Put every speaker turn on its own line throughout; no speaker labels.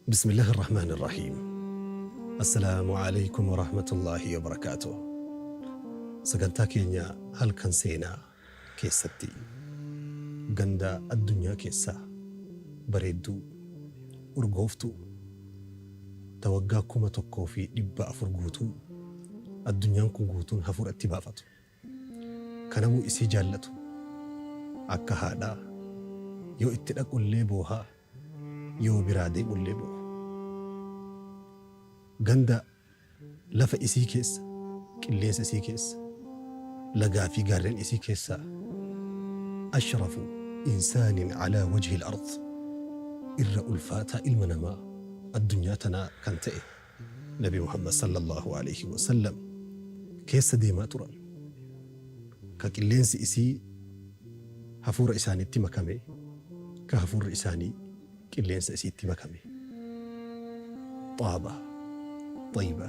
بسم الله الرحمن الرحيم. السلام عليكم ورحمة الله وبركاته. سجنتا كينيا هل كان سينا كيستي غندا الدنيا كيسا بريدو urgooftu tawaggaa kuma tokkoo fi 400 guutuu addunyaan kun guutuun hafuuratti baafatu kanamuu isii jaallatu akka haadhaa yoo itti dhaqullee boohaa yoo biraa deemullee booha ganda lafa isii keessa qilleensa isii keessa lagaa fi gaarreen isii keessa ashrafu insaanin alaa wajhi al-ard irra ulfaataa ilma namaa addunyaa tanaa kan ta'e nabi Muhammad sallallahu alayhi wa sallam keessa deemaa turan ka qilleensi isii hafuura isaaniitti makame ka hafuurri isaanii qilleensa isiitti makame طابة طيبة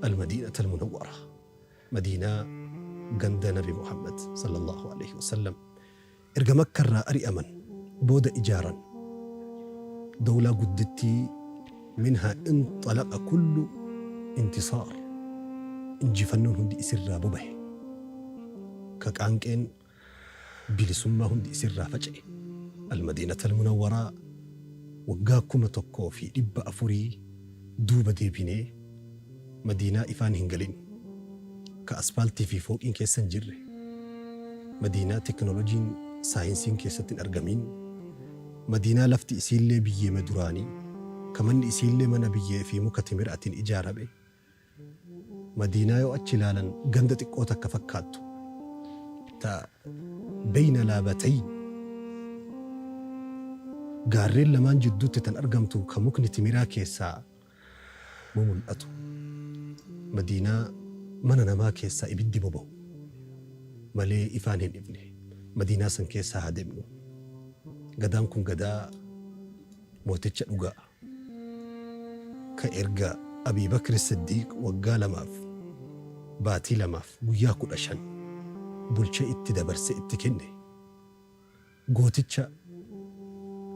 المدينة المنورة مدينة غند نبي محمد صلى الله عليه وسلم ارجع مكة أري أمن بود إجارا دولة قدتي منها انطلق كل انتصار انجي فنون هندي إسرى ببه كأنكين بلسمة هندي إسرى فجأة المدينة المنورة وقاكم تقو في إب أفوري دوبة ديبيني مدينة إفان هنجلين كأسفالتي في فوق إن كيسن جري مدينة تكنولوجين ساينسين كيستن أرقمين مدينة لفتي إسيلي بيه مدراني كمان إسيلي من بيه في مكتمرة إجارة بي مدينة يو أجلالا غندت إقوتا كفكاتو تا بين لابتين غارين لمان جدوت تن أرقمتو كمكن تمرا كيسا مملأتو مدينة من نما كيسا إبدي ببو مالي إفانين ابني مدينة سن كيسا هادمنو قدام كن قدا موتيتش أوغا كإرقا أبي بكر الصديق وقال ماف باتي لماف وياكو أشان بولشا اتدبرس اتكني قوتيتش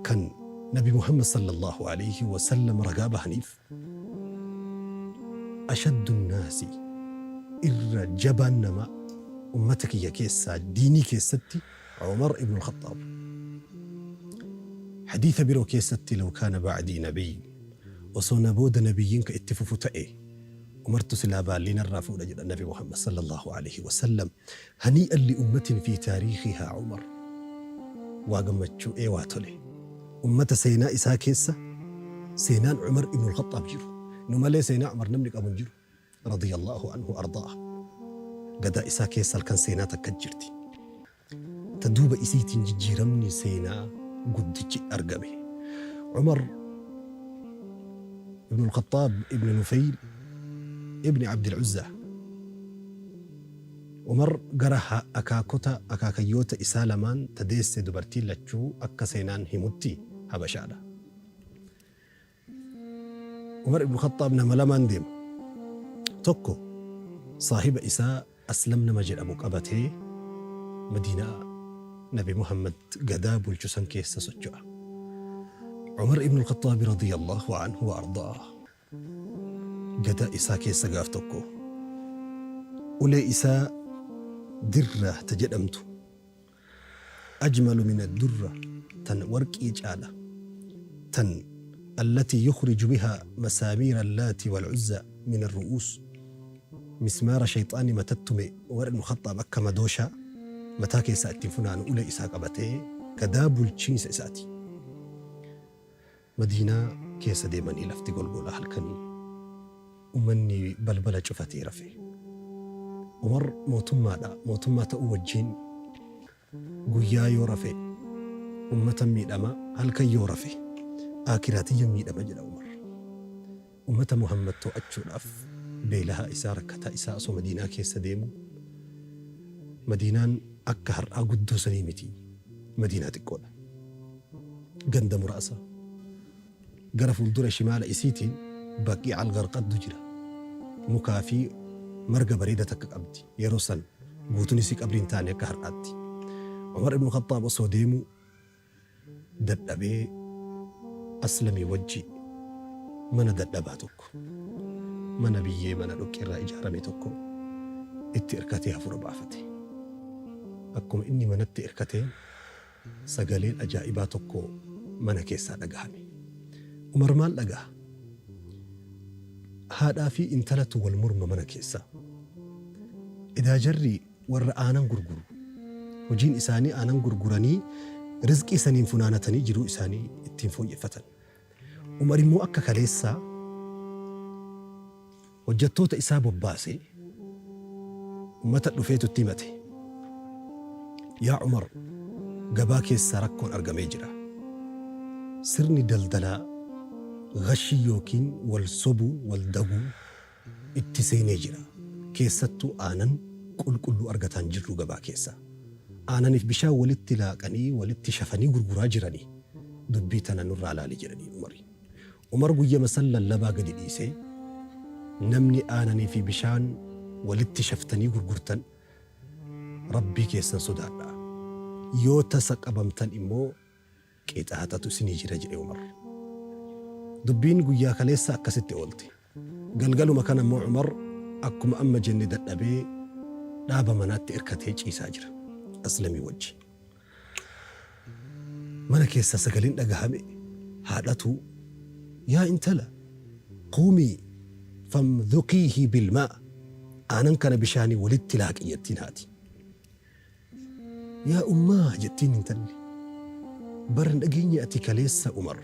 كان نبي محمد صلى الله عليه وسلم رقابة حنيف أشد الناس إر جبان نما أمتك يا كيسا ديني كيستي عمر ابن الخطاب حديث برو كيستي لو كان بعدي نبي وصونا بود نبيين كاتففو تأي أمرت سلابا لنا الرافو لجد النبي محمد صلى الله عليه وسلم هنيئا لأمة في تاريخها عمر واقمتشو واتولي أمة سيناء إسا كيسة سينان عمر ابن الخطاب جيرو نمالي سيناء عمر نملك أبن جيرو رضي الله عنه وأرضاه قدا إسا كيسة لكان سيناء تكجرتي تدوب إسيتين جيرمني سيناء قدتي أرقمي عمر ابن الخطاب ابن نفيل ابن عبد العزة عمر قرها أكاكوتا أكاكيوتا إسالمان تديس دبرتي لتشو أكا سينان هموتي هبشادا عمر ابن الخطاب نملامان ديم توكو صاحب إساء أسلمنا مجل أبو قبته مدينة نبي محمد قداب الجسن كيس سجع عمر ابن الخطاب رضي الله عنه وأرضاه قدا إساء كيس قافتوكو أولي إساء درة تجدمتو أجمل من الدرة تن ورك إجالة تن التي يخرج بها مسامير اللات والعزى من الرؤوس مسمار شيطان متتمي عمر ابن الخطاب أكا مدوشا متاكي ساتي فنان أولي إساء قبتي كداب الشيس إساتي مدينة كيسا ديماني لفتي قول هالكني أمني بلبلة شفتي رفي عمر موتما تأوجين قويا يورفي أمة ميدما هالكي يورفي آكراتي يميدما جل عمر أمة محمد تؤجر أف بيلها إساء ركتا إساء سو مدينة كيسا ديمو مدينة أكهر أقدو سنيمتي مدينة الكولا قند مرأسة قرف الدور شمال إسيتين باقي على الغرقات دجرة مكافي مرقى بريدة تكك أبدي يروسن قوتوني سيك أبرين تاني كهر أدي عمر ابن الخطاب أصو ديمو دب أبي أسلمي وجي mana dadhabaa tokko mana biyyee mana dhoqqeerraa ijaarame tokko itti hirkatee hafuura baafate. Akkuma inni manatti hirkatee sagaleen ajaa'ibaa tokko mana keessaa dhagahame. Umar maal dhagaha? Haadhaa fi intalatu wal morma mana keessaa. Idaa jarri warra aanan gurguru hojiin isaanii aanan gurguranii rizqii saniin funaanatanii jiruu isaanii ittiin fooyyeffatan. Umar immoo akka kaleessaa hojjettoota isaa bobbaasee ummata dhufeetu itti himate. Yaa Umar, gabaa keessaa rakkoon argamee jira. Sirni daldalaa gashii yookiin wal sobuun wal daguun itti seenee jira. Keessattuu aanan qulqulluu argataan jirru gabaa keessaa. Aananiif bishaan walitti laaqanii walitti shafanii gurguraa jiranii dubbii tana nurraa laali jedhanii Umar. Umar guyyama san lallabaa gadi dhiisee namni aananii fi bishaan walitti shaftanii gurgurtan rabbii keessan sodaadhaa. Yoo tasa qabamtan immoo qixaaxatu isinii jira jedhe Umar. Dubbiin guyyaa kaleessa akkasitti oolte. Galgaluma kana immoo Umar akkuma amma jenne dadhabee dhaaba manaatti hirkatee ciisaa jira. Aslamii wajji. Mana keessa sagaleen dhagahame haadhatu yaa intala quumii famdhuqiihi bilmaa aanan kana bishaanii walitti laaqi jettiin haati. Yaa ummaa jettiin intalli baran dhageenye ati kaleessa Umar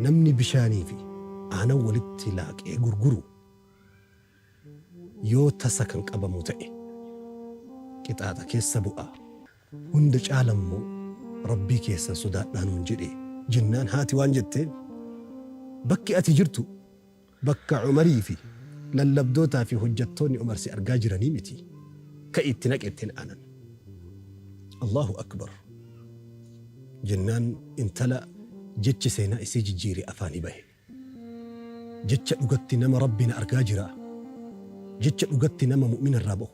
namni bishaanii fi aanan walitti laaqee gurguru yoo tasa kan qabamu ta'e qixaaxa keessa bu'aa hunda caalammoo rabbii keessan sodaadhaanuun jedhe jennaan haati waan jetteen bakki ati jirtu bakka Umarii fi lallabdootaa fi hojjettoonni Umar si argaa jiranii miti ka itti naqetteen aanan. Allahu akbar jennaan intala jechi seenaa isii jijjiire afaanii bahe. Jecha dhugatti nama rabbina argaa jira. Jecha dhugatti nama mu'mina irraa bahu.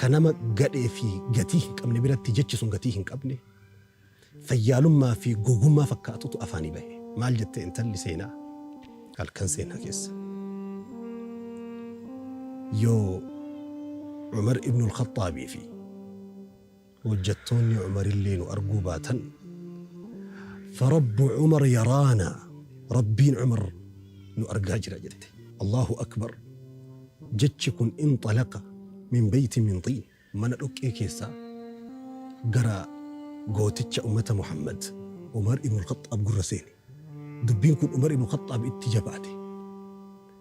Ka nama gadhee fi gatii hin qabne biratti jechi sun gatii hin qabne fayyaalummaa fi gogummaa fakkaatutu afaanii bahe. Maal jette intalli seenaa halkan seenaa keessa. Yoo Umar ibn al-Khattaabii fi hojjettoonni Umar illee nu arguu baatan فرب عمر يرانا ربين عمر نؤرقا جرا جرت. الله أكبر جتشكن انطلق من بيت من طين من الأوكي كيسا قرا قوتتش أمة محمد عمر ابن الخطاب قرسيني دبين كن عمر ابن الخطاب اتجاباتي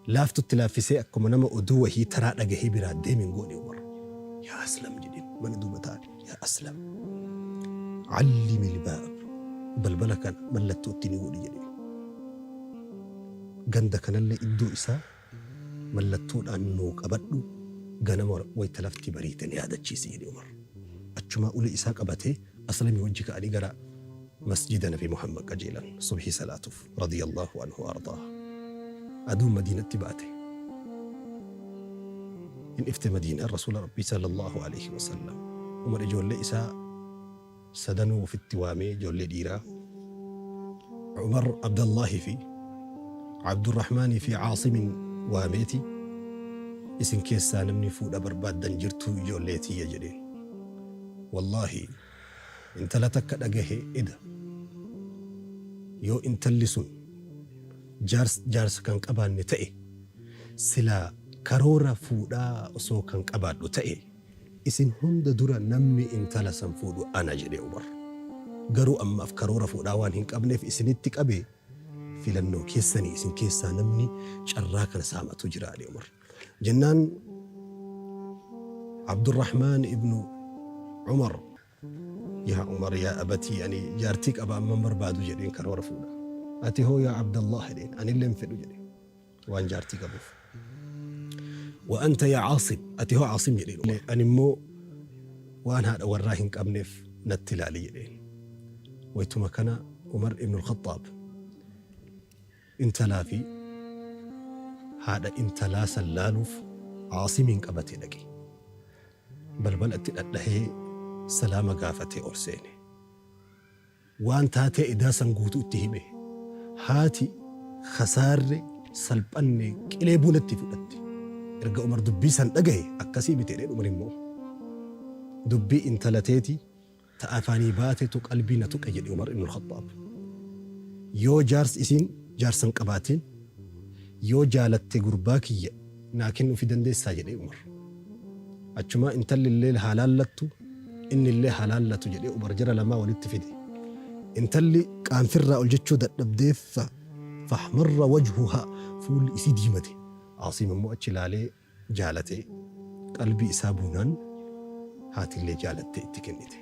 لافتو التلافسي أكو منما أدوه هي ترى لقهي براد من قولي عمر يا أسلم جديد من دوبتان يا أسلم علم الباب balbala kana mallattoo itti ni godhi jedhe. Ganda kanallee iddoo isaa mallattoodhaan nuu qabadhu ganama wayita lafti bariite ni yaadachiisi jedhe Umar. Achuma ule isaa qabatee Aslamii wajji ka'anii gara masjida Nabi Muhammad qajeelan subhii salaatuuf radiyallahu anhu ardaa. Aduun Madiinatti baate. In ifte Madiinaa Rasuula Rabbii sallallahu alayhi wa sallam. Umar ijoollee isaa سدنو في التوامي جول ديرا عمر عبد الله في عبد الرحمن في عاصم واميتي اسم كيسا نمني فود برباد دنجرتو جوليتي يجري والله انت لا تكدغه اذا يو انت لسون جارس كان قبان تئي سلا كرورا فودا سو كان قبادو تئي isin hunda dura namni intala san fuudhu ana jedhe Umar. Garuu amma karoora fuudhaa waan hin qabneef isinitti qabe filannoo keessanii isin keessaa namni carraa kana saamatu jira jedhe Umar. Jennaan Abdurrahman ibn Umar yaa Umar yaa abatii ani jaartii qaba amma barbaadu jedheen karoora fuudha. Ati hoo yaa Abdallah jedheen ani illee hin fedhu jedhe waan jaartii qabuuf. وأنت يا عاصم أتي هو عاصم يلين أنا مو وأنا هذا وراهن قبنف نتلالي يلين ويتما كان عمر ابن الخطاب انت لا في هذا انت لا سلالوف عاصم قبتي لك بل أتلهي سلام قافتي أرسيني وأنت هاتي إداسا قوتو اتهمه هاتي خسارة سلبانة كليبولتي فلتي إرجع عمر دبي سن أجهي أكاسي بترين عمر مو دبي انتلتيتي تأفاني باتي توك قلبي نتوك أجد عمر ابن الخطاب يو جارس إسين جارسن قباتين يو جالت غرباكي لكنه في دندي ساجد عمر أجمع انتل الليل حلالتو إن الليل حلالتو جدي عمر جرى لما ولدت فيدي انتل كان فرّا الجتشو دبديف فاحمر وجهها فول إسي ديمتي عاصم مؤتش لالي جالتي قلبي إسابونان هاتي اللي جالتي اتكنتي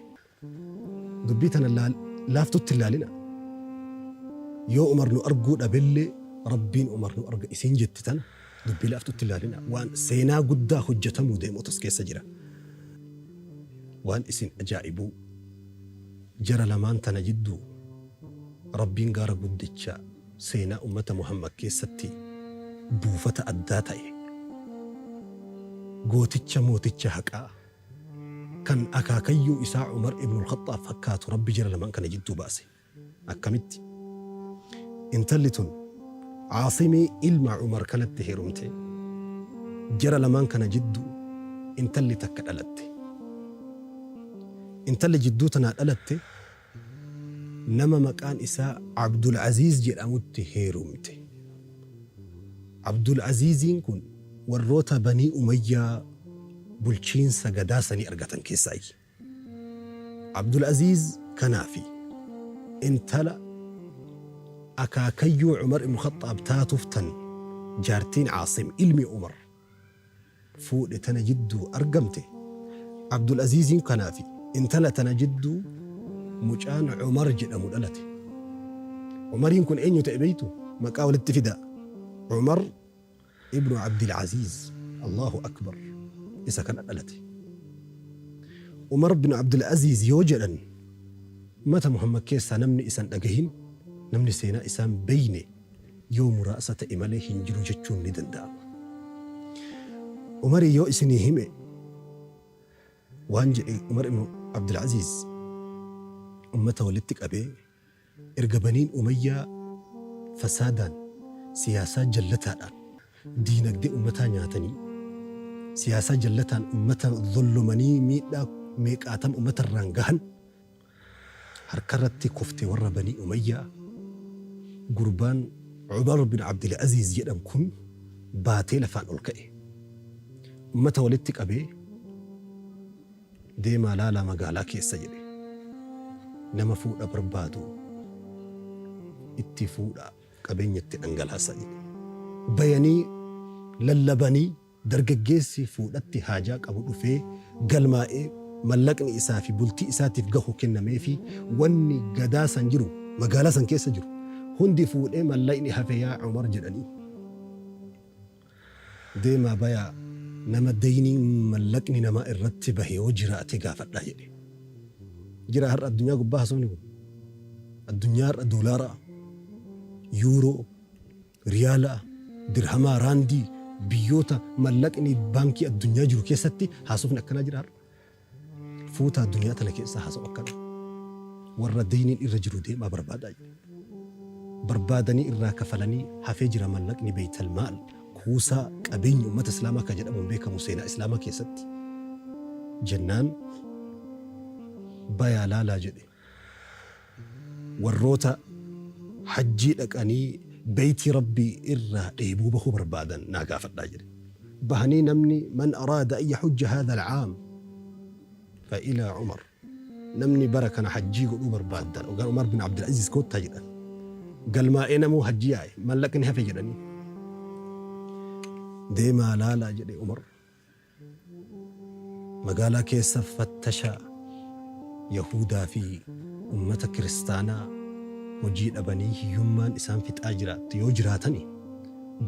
دبيتنا لافتو التلالنا يو أمرنو أرقو أبلي ربين أمرنو أرقو إسين جتتنا دبي لافتو التلالنا وان سينا قدا حجتمو ديمو تسكي سجرة وان إسين أجائبو جرى لمان تنجدو ربين غارة قدتشا سينا أمة محمد كيستي بوفة أداتي قوتتشا موتتشا حقا كان أكاكيو إساء عمر ابن الخطاب فكاتو ربي جرى لمن كان جدو باسي أكمتي انتلتون عاصمي إلما عمر كانت تهيرمتي جرى لمن كان جدو انتلي تكالتي انتلي جدو تنالتي نما مكان إساء عبد العزيز جرأمت هيرمتي عبد العزيز كن وروتا بني أمية بلشين سجداسني أرجعتن كيساي عبد العزيز كنافي انتلا أكاكيو عمر بن الخطاب تاتفتن جارتين عاصم علمي عمر فوق تنجدو أرقمتي عبد العزيز كنافي انتلا تنجدو مجان عمر جد أمولالتي عمر يمكن أين يتأبيتو مقاول التفداء عمر ابن عبد العزيز الله أكبر إذا كان ألتي عمر بن عبد العزيز يوجدا متى محمد كيسا نمني إسان أجهين نمني سينا إسان بيني يوم رأسة إمالي هنجلو جتشون ندندا عمر يو إسني همي وانج عمر بن عبد العزيز أمته ولدتك أبي إرقبانين أمية فسادا سياسات جلتها دينك دي أمتها نياتني سياسات جلتها أمتها ظلمني ميقاتم أمتها الرانقهن هركرتي كفتي ورى بني أمية قربان عمر بن عبد العزيز يدم كن باتي لفان ألقائي أمتها ولدتك أبي ديما لا مقالاكي السجري نما فودا بربادو itti fuudha qabeenyatti dhangalaasaa jedhe bayanii lallabanii dargaggeessi fuudhatti haajaa qabu dhufee galmaa'ee mallaqni isaa fi bultii isaatiif gahu kennamee fi wanni gadaa san jiru magaalaa san keessa jiru hundi fuudhee mallaqni hafe yaa Umar jedhanii deemaa bayaa nama dayniin mallaqni namaa irratti bahee yoo jiraate gaafadhaa jedhe jira har'a addunyaa gubbaa haasofni kun addunyaa har'a doolaaraa yuuroo riyaalaa dirhamaa raandii biyyoota mallaqni baankii addunyaa jiru keessatti haasofni akkanaa jira har'a fuuta addunyaa tana keessa haasawu akkana warra dayniin irra jiru deemaa barbaadaa barbaadanii irraa kafalanii hafee jira mallaqni beeytal maal kuusaa qabeenya ummata islaamaa kan jedhamuun beekamu seenaa islaamaa keessatti jennaan bayaa laalaa jedhe warroota hajjii dhaqanii beeyti rabbii irraa dheebuu bahuu barbaadan naa gaafadhaa jedhe bahanii namni man araada an yaxujja haadha alcaam fa ilaa Umar namni bara kana hajjii godhuu barbaadan ogaan Umar bin Abdulaziz koottaa jedhan galmaa'ee namuu hajjii yaa'e mallaqni hafe jedhanii deemaa laalaa jedhe Umar magaalaa keessa fattashaa yahudaa fi ummata kiristaanaa hojii dhabanii hiyyummaan isaan fixaa jiraatti yoo jiraatani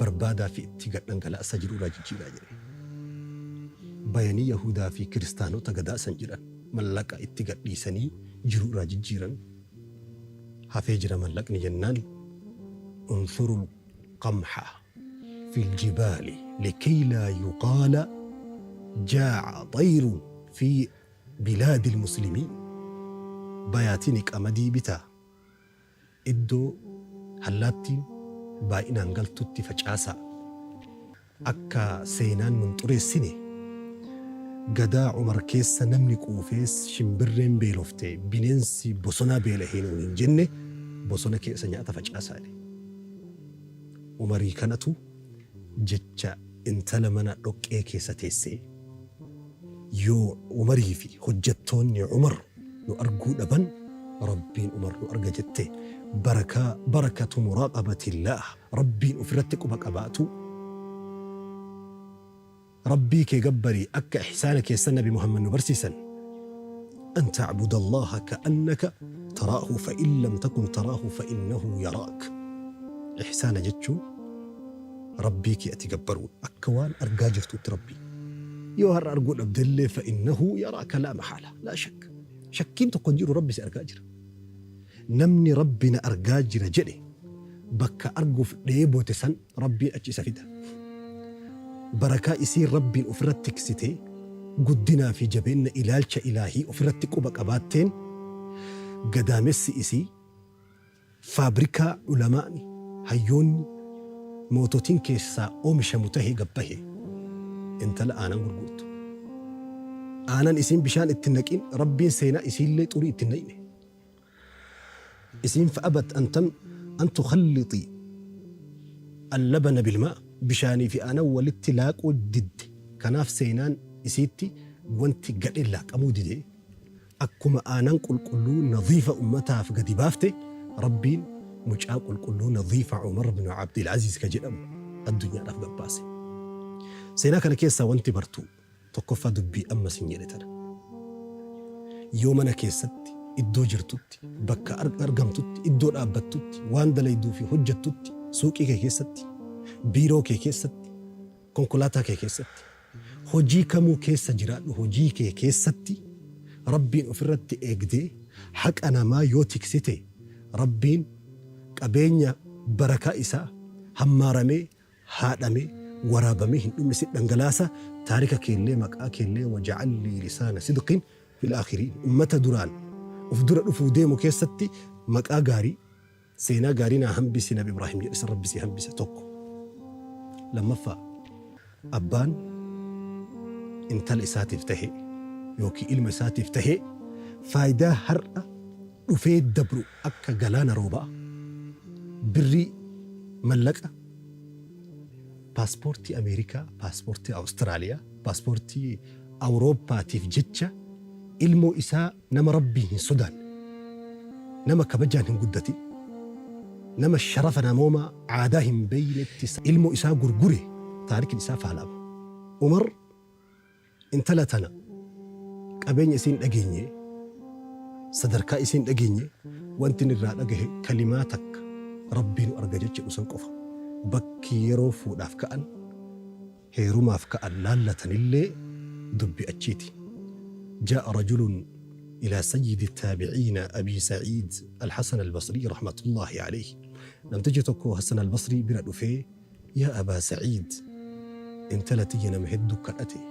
barbaadaa fi itti gadhangalaasaa jiruudhaa jijjiiraa jedhe bayanii yahudaa fi kiristaanota gadaasan jedhan mallaqa itti gadhiisanii jiruudhaa jijjiiran hafee jira mallaqni jennaan unsurul qamha في الجبال لكي لا يقال جاع طير في بلاد المسلمين بياتينك أمدي بتا إدو هلاتين baay'inaan galtutti facaasaa akka seenaan nun xureessine gadaa Umar keessa namni quufees shimbirreen beelofte bineensi bosona beela hin jenne bosona keessa nyaata facaasaa. Umarii kanatu jecha intala mana dhoqqee keessa teessee yoo Umarii fi hojjettoonni Umar nu arguu dhaban rabbiin Umar nu arga jette barakatu muraaqabatillah rabbiin ofirratti quba qabaatu rabbii kee gabbarii akka ihsaana keessa nabi Muhammad nu barsiisan an ta'buda allaha ka'annaka taraahu fa in lam takun taraahu fa innahu yaraak. ihsaana jechuun rabbii kee ati gabbaruu akka waan argaa jirtutti rabbii yoo har'a arguu dhabdellee fa innahu yaraaka laa mahaala laa shakka shakkiin tokko hin jiru rabbi si argaa jira. namni rabbina argaa jira jedhe bakka arguuf dheebote san rabbiin achi isa fida. barakaa isiin rabbiin ofirratti tiksitee guddinaa fi jabeenna ilaalcha ilaahii ofirratti quba qabaatteen gadaamessi isii faabrikaa ulamaani hayyoonni moototiin keessaa oomishamu tahee gabbahe intala aanan gurgurtu. aanan isiin bishaan itti naqin rabbiin seenaa isiillee xurii itti naqine. isiin fa'abat an tukhallixi allabana bilmaa bishaanii fi aanan walitti laaquu didde. kanaaf seenaan isiitti wanti gadhe laaqamuu dide akkuma aanan qulqulluu nadhiifa ummataaf gadi baafte rabbiin mucaa qulqulluu nadhiifa Umar bin Abdul Aziz ka jedhamu addunyaadhaaf gabbaase. seenaa kana keessaa wanti bartu tokkoffaa dubbii amma sin jedhe tana yoo mana keessatti iddoo jirtutti bakka argamtutti iddoo dhaabbattutti waan dalayduu fi hojjettutti suuqii kee keessatti biiroo kee keessatti konkolaataa kee keessatti hojii kamuu keessa jiraadhu hojii kee keessatti rabbiin ofirratti eegdee haqa namaa yoo tiksite rabbiin qabeenya barakaa isaa hammaaramee haadhamee waraabamee hin dhumne si dhangalaasa taarika keellee maqaa keellee waja'alli lisaana sidqin fil aakhiriin ummata duraan uf dura dhufuu deemu keessatti maqaa gaarii seenaa gaarii naa hambisi nabi Ibraahim jedhe rabbi si hambise tokko. lammaffaa abbaan intala isaatiif tahe yookiin ilma isaatiif tahe faayidaa har'a dhufee dabru akka galaana roobaa birrii mallaqa paaspoortii Ameerikaa paaspoortii Awustiraaliyaa paaspoortii Awurooppaatiif jecha ilmoo isaa nama rabbii hin sodaanne nama kabajaan hin guddatin nama sharafa namoomaa aadaa hin beeynetti ilmoo isaa gurgure taarikin isaa faalaama. Umar intala tana qabeenya isiin dhageenye sadarkaa isiin dhageenye wanti irraa dhagahe kalimaa takka rabbiin arga jecha usan qofa bakki yeroo fuudhaaf ka'an heerumaaf ka'an laallatanillee dubbi achiiti. جاء رجل إلى سيد التابعين أبي سعيد الحسن البصري رحمة الله عليه لم تجتكو حسن البصري بردو فيه يا أبا سعيد انت لتينا مهدك أتي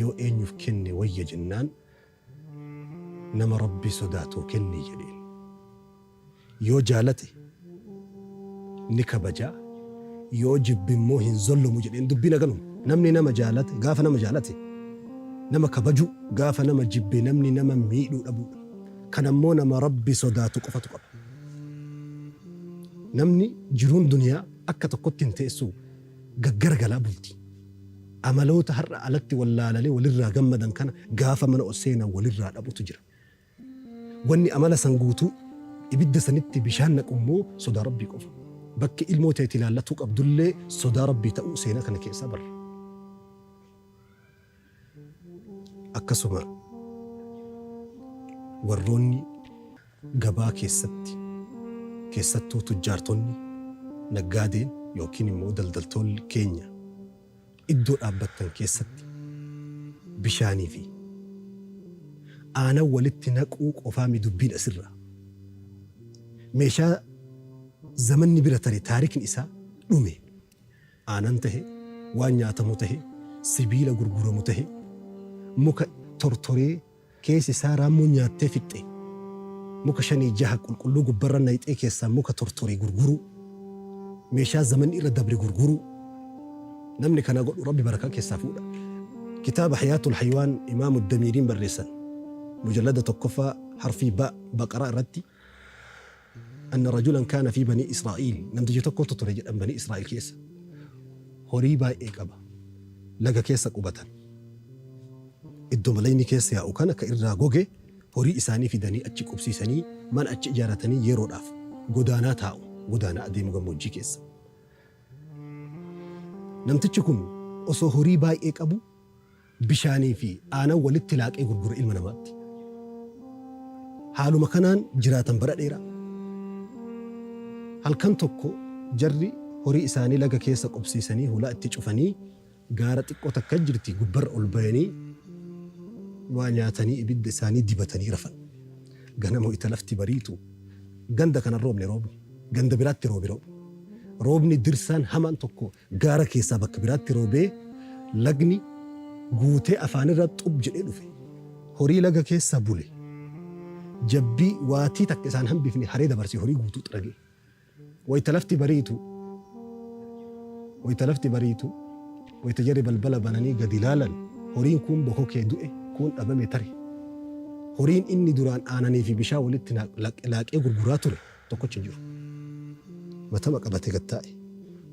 يو إن يفكني وي جنان نما ربي سداتو كني جليل يو جالتي نكبجا يو جب موهن ظلو مجلين دبينا قنم نمني نما جالتي قاف نما جالتي nama kabaju gaafa nama jibbe namni nama miidhuu dhabu kanammoo nama rabbi sodaatu qofatu qaba. namni jiruun duniyaa akka tokkotti hin teessu gaggaragalaa bulti. amaloota har'a alatti wallaalalee walirraa gammadan kana gaafa mana oseenaa walirraa dhabutu jira. wanni amala san guutuu ibidda sanitti bishaan naqummoo sodaa rabbii qofa. bakki ilmoo ta'e ilaallatuu qabdullee sodaa rabbii ta'uu seenaa kana keessaa barra. akkasuma warroonni gabaa keessattuu tujjaartonni naggaadeen yookiin immoo daldaltoonni keenya iddoo dhaabbattan keessatti bishaanii fi aanan walitti naquu qofaa mi dubbiin asirra meeshaa zamanni bira tare taarikni isaa dhume aanan tahe waan nyaatamu tahe sibiila gurguramu tahe muka tortoree keessi isaa raammoo nyaattee fixxe muka 5-6 qulqulluu gubbarra nayxee keessaa muka tortoree gurguru meeshaa zamanni irra dabre gurguruu namni kana godhu rabbi barakaa keessaa fuudha. Kitaaba Hayaatul Haywaan Imaamu Damiiriin barreessan mujallada tokkoffaa harfii baqaraa irratti أن رجلا كان في بني إسرائيل نمتجي تكو تطرج أن بني إسرائيل كيسا هوري باي إيقابا لغا كيسا قبتا إدو ملايني كيسا يا أوكانا كإرى غوغي هوري إساني في داني أتشي قبسي ساني من أتشي جارتني يرو راف قدانا تاو قدانا أدي مغموجي كيسا نمتجي كن أصو هوري باي إيقابو بشاني في آنا والاتلاك إيقر قرئ المنامات حالو مكانان جراتا برا ديرا halkan tokko jarri horii isaanii laga keessa qubsiisanii hulaa itti cufanii gaara xiqqoo takka jirti gubbarra ol bayanii waa nyaatanii ibidda isaanii dibatanii rafan. Ganama itti lafti bariitu ganda kana roobne ganda biraatti roobni dirsaan hamaan tokko gaara keessaa bakka biraatti roobee lagni guutee afaanirra xub jedhee dhufe. Horii laga keessa bule jabbii waatii takka isaan hambifne haree dabarsee horii guutuu xaragee. ويتلفتي بريتو ويتجرب البلا بناني قدلالا هورين كون بخوكي دوئي كون أبامي تري هورين إني دوران آناني في بشا ولتنا لاك إيقر قراتوري توكو تشنجر متمك أباتي قتائي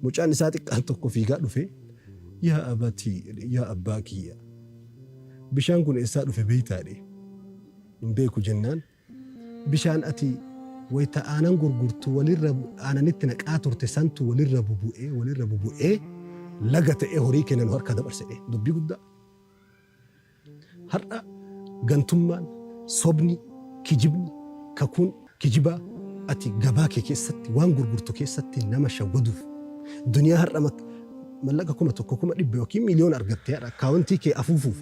مجان نساتك أن توكو في قادو في يا أباتي يا أباكي بشان كون إسادو في بيتاري نبيكو جنان بشان أتي ويتا آنان غرغرتو وللرب آنان نتنك آتورتي سانتو وللرب بوئي لغت هوريكي ننهار كذا برسي دبي قد هرأ غنتمان صبني كجبني ككون كجبا أتي غباكي كيستي وان غرغرتو كيستي نمشا ودوف دنيا هرأ ملقا كما توكو كما ربي وكي مليون أرغتي أكاونتي كي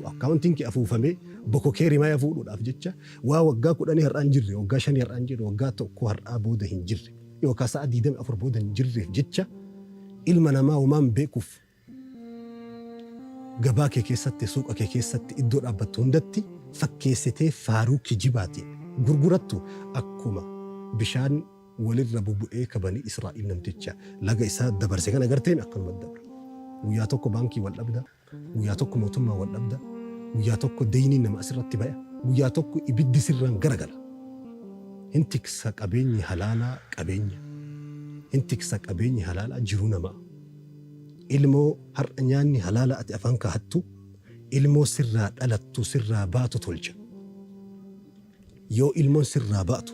أكاونتي كي أفوفمي بوكو كيري ما يفولو الأفجتشا وقا كوداني هرآن جري وقا شاني هرآن جري وقا توكو هرآ بودا هنجري يوكا سعدي دم أفر بودا هنجري فجتشا إلمنا ما ومان بيكوف غباكي كيستي سوقا كيستي إدور أبتوندتي فكيستي فارو كجباتي غرغرتو أكوما بشان وللربو بؤي كبني إسرائيل نمتجا لغا إساد دبر سيغانا غرتين أكل مدبر وياتوكو بانكي والأبدا وياتوكو موتما والأبدا وياتوكو ديني نما أسرت بايا وياتوكو إبد سران غرغلا انتك ساك أبيني حلالا قبيني انتك ساك أبيني حلالا جرونا ما إلمو هر أنياني حلالا أتي أفانكا هاتو إلمو سرا ألتو سرا باتو تولجا يو إلمو سرا باتو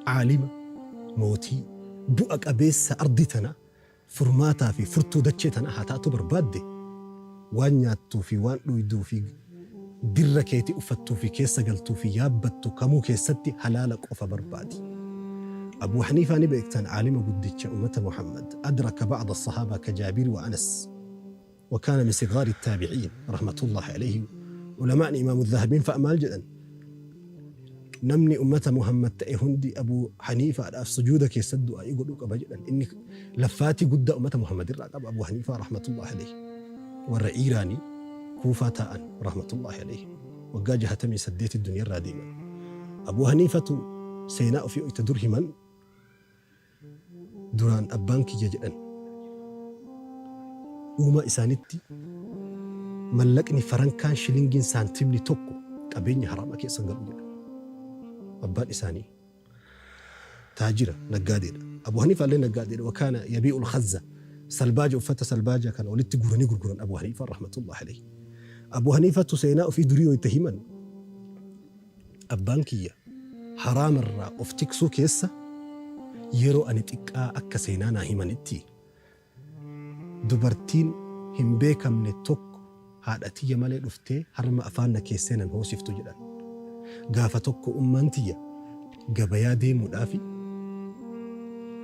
عالمة موتي بؤك أبيس أرضتنا فرماتا في فرتو دتشتنا هاتاتو بربادي وان ياتو في وان لويدو في دركيتي أفتو في كيسا قلتو في يابتو كمو كيستي حلالك أفا بربادي أبو حنيفة نبئكتان عالمة قدتش أمة محمد أدرك بعض الصحابة كجابر وأنس وكان من صغار التابعين رحمة الله عليه علماء إمام الذهبين فأمال جدا نمني أمة محمد تأهندي أبو حنيفة على سجودك يسدوا يقولوا كبجلا إني لفاتي قد أمة محمد الرقب أبو حنيفة رحمة الله عليه والرئيراني كوفة رحمة الله عليه وقاجة هتمي سديت الدنيا الراديمة أبو حنيفة سيناء في درهما دوران أبانكي ججلا وما إسانتي ملكني فرنكان شلنجين سانتمني توكو قبيني حرامك يسنقلوا جدا أبان إساني تاجرة نقادين أبو حنيفة اللي نقادين وكان يبيع الخزة سلباجة وفتى سلباجة كان ولدت قرني أبو حنيفة رحمة الله عليه أبو حنيفة سيناء في دريو يتهما أبانكية حرام الرا أفتكسو كيسة يرو أن تقا أكا سينانا همانتي دبرتين هم بيكا من التوك هادتي مالي لفتي هرما أفانا كيسينا هو سفتو جدا قافة توك أمانتية قبايا ديمو دافي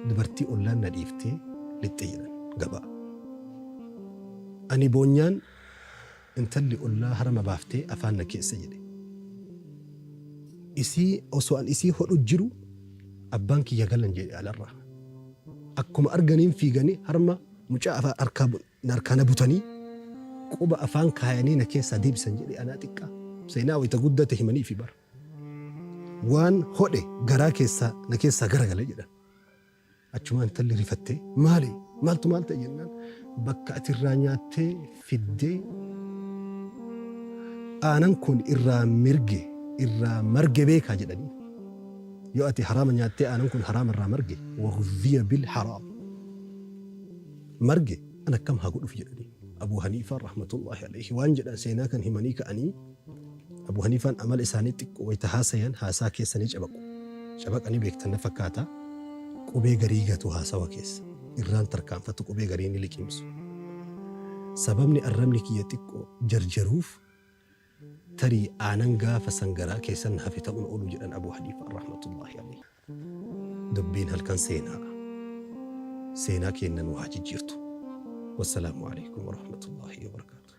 دبرتي أولا نديفتي للتينا قبا أني بونيان انتلي أولا هرما بافتي أفانا كيسي جدي إسي أوسو أن إسي هو الجرو أبانكي يقلن جدي على الرا أكما أرغنين في غني هرما مجا أركاب ناركانا بوتاني قوبا أفان كاياني نكيسا ديب سنجدي أنا تكا سيناوي تقود تهمني في بار وان هودي غرا كيسا نكيسا غرغله جدا achumaan talli rifattee maali maaltu maal ta'e jennaan bakka ati irraa nyaattee fiddee aanan kun irraa marge beekaa jedhanii yoo ati haraama nyaattee aanan kun haraama irraa marge waghudhiya bil haraam marge an akkam haa godhuuf jedhanii Abu Haniifaan rahmatullahi alayhi waan jedhan seenaa kan himanii ka'anii Abu Haniifaan amala isaanii xiqqoo wayita haasayan haasaa keessanii cabaqanii beektan na fakkaata qubee garii gatu haasawa keessa irraan tarkaanfatu qubee garii ni liqimsu sababni arrabni kiyya xiqqoo jarjaruuf tarii aanan gaafa sangaraa keessan hafe ta'uun oolu jedhan Abu Haniifaan rahmatullahi alayhi dubbiin halkan seenaa kennan waa jijjiirtu والسلام عليكم ورحمة الله وبركاته